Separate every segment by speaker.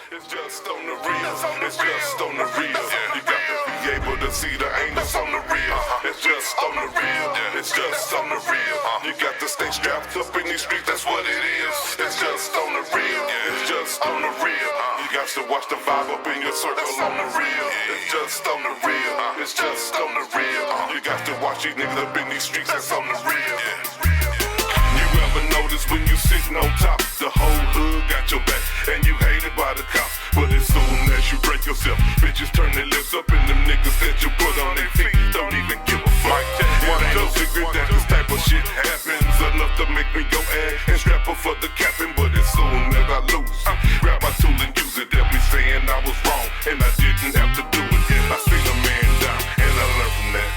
Speaker 1: It's just on the real. It's just on the real. You got to be able to see the angles on the real. It's just on the real. It's just on the real. You got to stay strapped up in these streets, that's what it is. It's just on the real. It's just on the real. You got to watch the vibe up in your circle on the real. It's just on the real. It's just on the real. You got to watch these niggas up in these streets, that's on the real. You ever notice when you sitting on top, the whole hood got your back, and you hated by the cops. But as soon as you break yourself, bitches turn their lips up, and them niggas that you put on their feet don't even give a fuck. It ain't no secret that this type of shit happens enough to make me go ahead and strap up for the capping. But as soon as I lose, grab my tool and use it. They'll be saying I was wrong, and I didn't have to do it. I seen a man die, and I learned from that.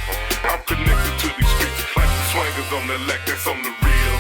Speaker 1: I'm connected to these streets like the swingers on the lack, that's on the real.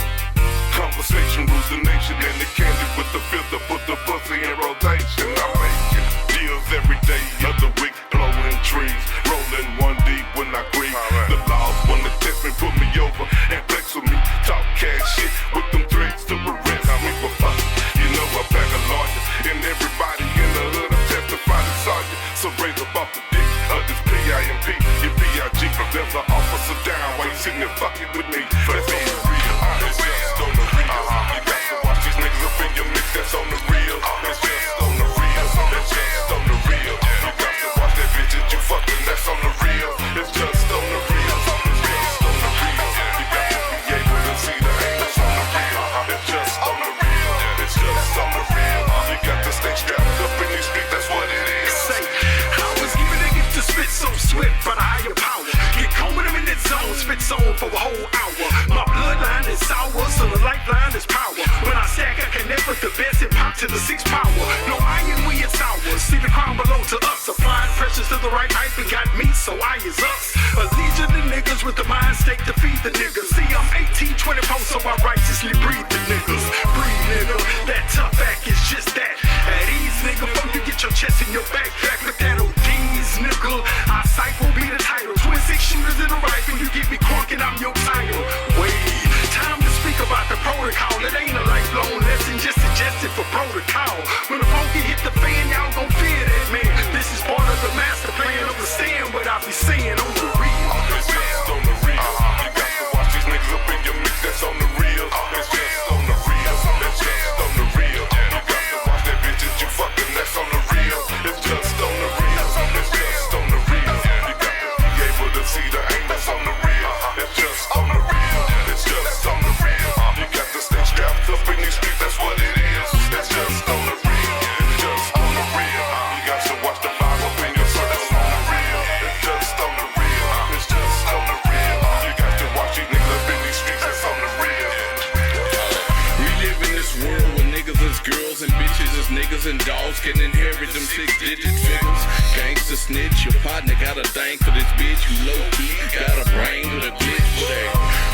Speaker 1: Conversation rules the nation, and the candy with the filter put the pussy in rotation. I'm making deals every day of the week, blowing trees, rolling one deep when I grieve. The laws wanna test me, put me over, and flex with me. Talk cash shit with them threats to arrest me for fuck. You know I back a lawyer, and everybody in the hood I testified and saw you. So raise up off the dick of this PIMP, your PIG. There's an officer down while you sitting there fucking with me. That's on the real. It's just on the real. You got to watch these niggas up in your mix. That's on the real. It's just on the real. It's just on the real. You got to watch that bitch that you fucking. That's on the real. It's just on the real. It's just on the real. You got to be able to see the angles on the real. It's just on the real. It's just on the real. You got to stay strapped up in these streets. That's what it is.
Speaker 2: Say, I was given a gift to spit so swift by the higher power. Get home with him in that zone, spit zone for a whole hour. My bloodline is sour, so the lifeline is power. When I stack, I connect with the best and pop to the 6 power. No iron, we it's ours. See the crown below to us. Applying pressures to the right height and got me, so I is us. A legion of niggas with the mind state to feed the niggas. See, I'm 1824, so I righteously breathe the niggas. Breathe, nigga. That tough act is just that. At ease, nigga, before you get your chest in your backpack. Look at ODs, nigga. Our sight will be the title. 26 shooters in a rifle, you get me crunk and I'm your title. Wait, time to speak about the protocol. It ain't a lifelong lesson, just suggested for protocol. When the funky hit the fan, y'all gon' fear that man. This is part of the master plan. Understand what I be saying on the real.
Speaker 1: It's just on the real. You got to watch these niggas up in your mix. That's on the real. It's just on the real. It's just on the real. You got to watch that bitch that you fucking. That's on the real. It's just on the real. It's just on the real. You got to be able to see the angles on the real. It's just on the real. It's just on the real. You got to stay strapped up in these streets. That's what it is. It's just on the real. It's just on the real. You got to watch the vibe up in your circle on the real. It's just on the real. It's just on the real. You got to watch these niggas up in these streets. That's on the real.
Speaker 3: We live in this world where niggas is girls and bitches is niggas and dogs can inherit them 6-digit figures. Gangsta snitch, your partner got a thing for this bitch. You low key got a brain with a glitch. But hey,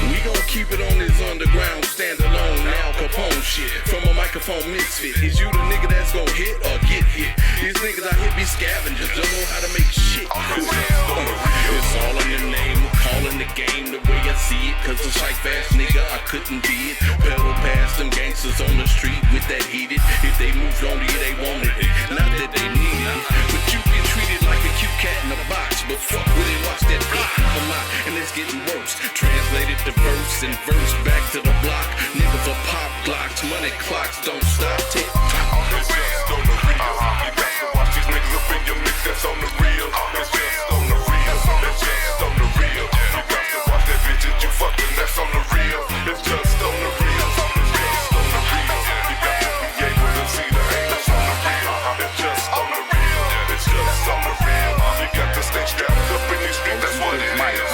Speaker 3: we gon' keep it on this underground standalone now Capone shit. From a microphone misfit, is you the nigga that's gon' hit or get hit? These niggas out here be scavengers, don't know how to make shit. It's all in the name of calling the game the way I see it. Cause a shype fast nigga, I couldn't be it. Pedal past them gangsters on the street with that heated. If they moved on to you, they wanted it. Not that they needed it, but you get treated like a cute cat in a box. But fuck with it, watch that block come out, and it's getting worse. Translated the verse and verse back to the block. Niggas are pop glocks, money clocks don't stop. Tick tock.
Speaker 1: It's just on the real. You got to watch these niggas up in your mix. That's on the real. It's just on the real. It's just on the real. You got to watch that bitch that you fucking. That's on the real. It's just on the real. It's just on the real. You got to be able to see the angles on the real. It's just on the real. It's just on the real. You got to stay strapped up in these streets. That's what it is.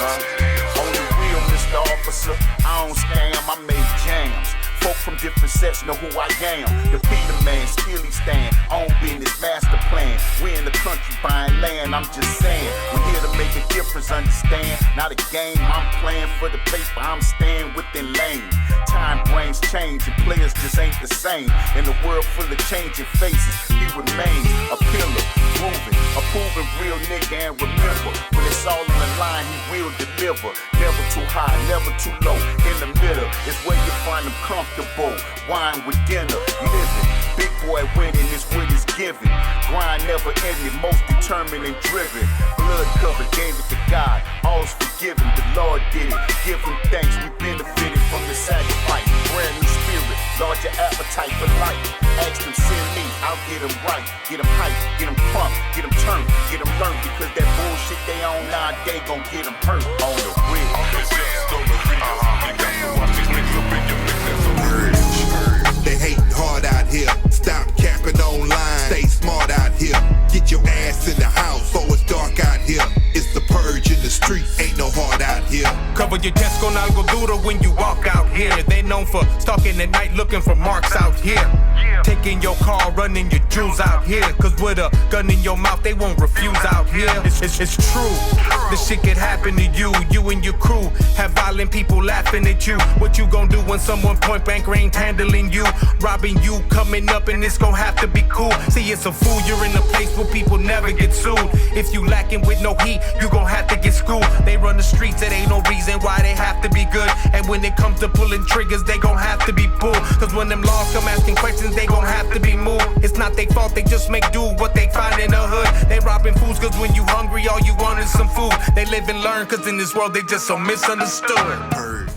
Speaker 4: On the real, Mr. Officer, I don't scam, I make jams. Folk from different sets know who I am. The Peter man, still he stand. Own business, master plan. We in the country buying land, I'm just saying. We're here to make a difference, understand? Not a game, I'm playing for the paper, I'm staying within lane. Time brains change and players just ain't the same. In a world full of changing faces, he remains a pillar, moving, a proven real nigga. And remember, when it's all on the line, he will deliver. Never too high, never too low. In the middle is where you find them comfortable. Wine with dinner, living, big boy, winning is what is given. Grind never ended, most determined and driven. Blood covered, gave it to God, all's forgiven. The Lord did it, give him thanks. We benefited from the sacrifice. Brand new spirit, larger appetite for life. Ask them, send me, I'll get them right. Get them hype, get them pumped, get them turned, get them learned. Because that bullshit they on nowadays gon' get them hurt on the real.
Speaker 1: It's just on the real. You got to watch these niggas up in your mix, that's on the real.
Speaker 5: They hating hard out here. Stop capping online. Stay smart out here. Get your ass in the house. Oh, it's dark out here. It's the purge in the street. Ain't no heart out here.
Speaker 6: Cover your chest con algo duro when you walk out here. They known for stalking at night looking for marks out here. Taking your car, running your jewels out here. Cause with a gun in your mouth, they won't refuse out here. It's true. This shit could happen to you. You and your crew have violent people laughing at you. What you gon' do when someone point blank range handling you? Robbing you, coming up, and it's gon' have to be cool. See, it's a fool. You're in a place where people never get sued. If you lacking with no heat, you gon' have to get schooled. They run the streets, it ain't no reason why they have to be good. And when it comes to pulling triggers, they gon' have to be pulled. Cause when them laws come asking questions, they gon' have to be moved. It's not their fault, they just make do what they find in the hood. They robbing fools cause when you hungry, all you want is some food. They live and learn cause in this world they just so misunderstood.